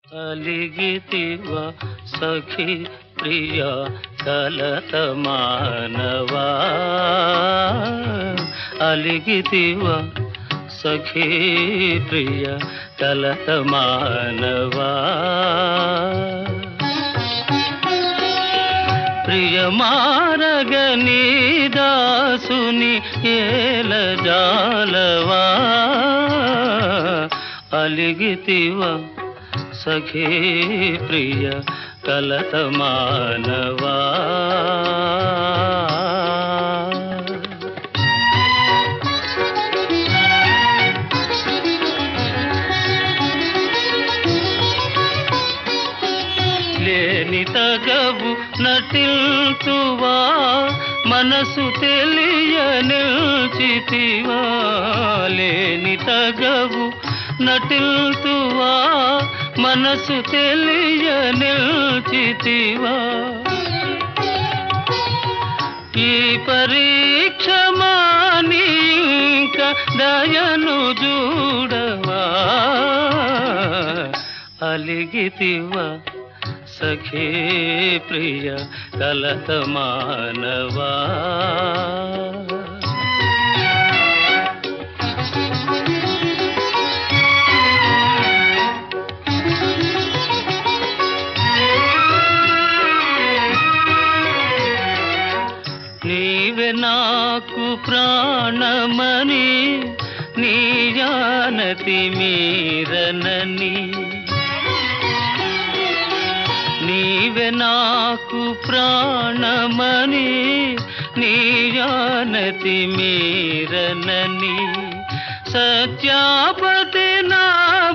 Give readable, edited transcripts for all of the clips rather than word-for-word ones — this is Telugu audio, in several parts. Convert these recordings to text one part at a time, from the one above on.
అలిగితివ సఖి ప్రియ కలత మానవా అలిగితివ సఖి ప్రియ కలత మానవా ప్రియమారగని దాసుని ఏల జాలవా అలిగితివ సఖీ ప్రియ కలత మానవా లేని తగవు నటిల్తువా మనసు తెలియ నిల్చితివా లేని తగవు నటిల్తువా మనసు తెలియ నిల్చితివా ఈ పరీక్ష మాని ఇంక దయను చూడవా అలిగితివా సఖీ ప్రియ కలత మానవా నీవే నాకు ప్రాణమని నీ జానతి మీరనని నీవే నాకు ప్రాణమని నీ జానతి మీరనని సత్యాపతి నా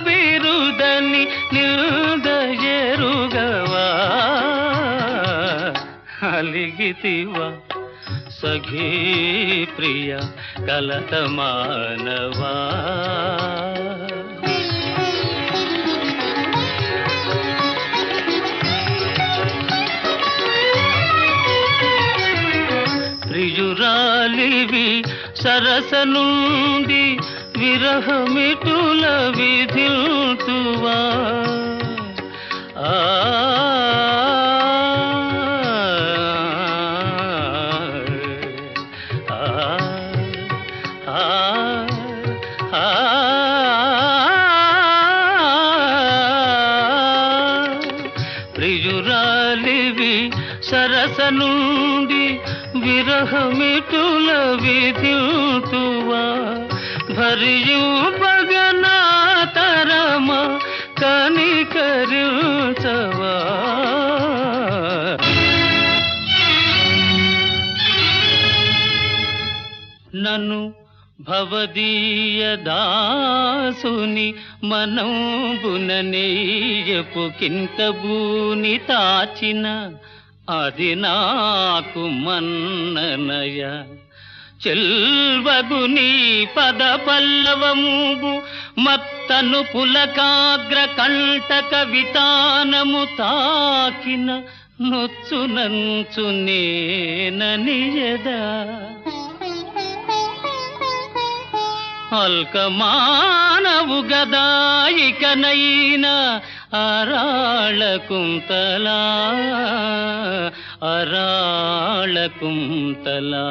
బిరుదని నిల్దయరుగవా అలిగితివా సఖీ ప్రియ కలత మానవా ప్రియురాలివి సరస నుండి విరహమిటుల విధిల్తువా ప్రియురాలివి సరస నుండి విరహమిటుల విధిల్తువా భరింపగనా తరమ కనికరించవా నన్ను భవదీయ దాసుని మనంబుననేయపు కింకబూని తాచిన అది నాకు మన్ననయ చెల్వగుని పద పల్లవము మత్తను పులకాగ్ర కంటక వితానము తాకిన నొచ్చునంచు నేననియదా అల్కమానవు గదాయికనైనా అరాళ కుంతలా అరాళ కుంతలా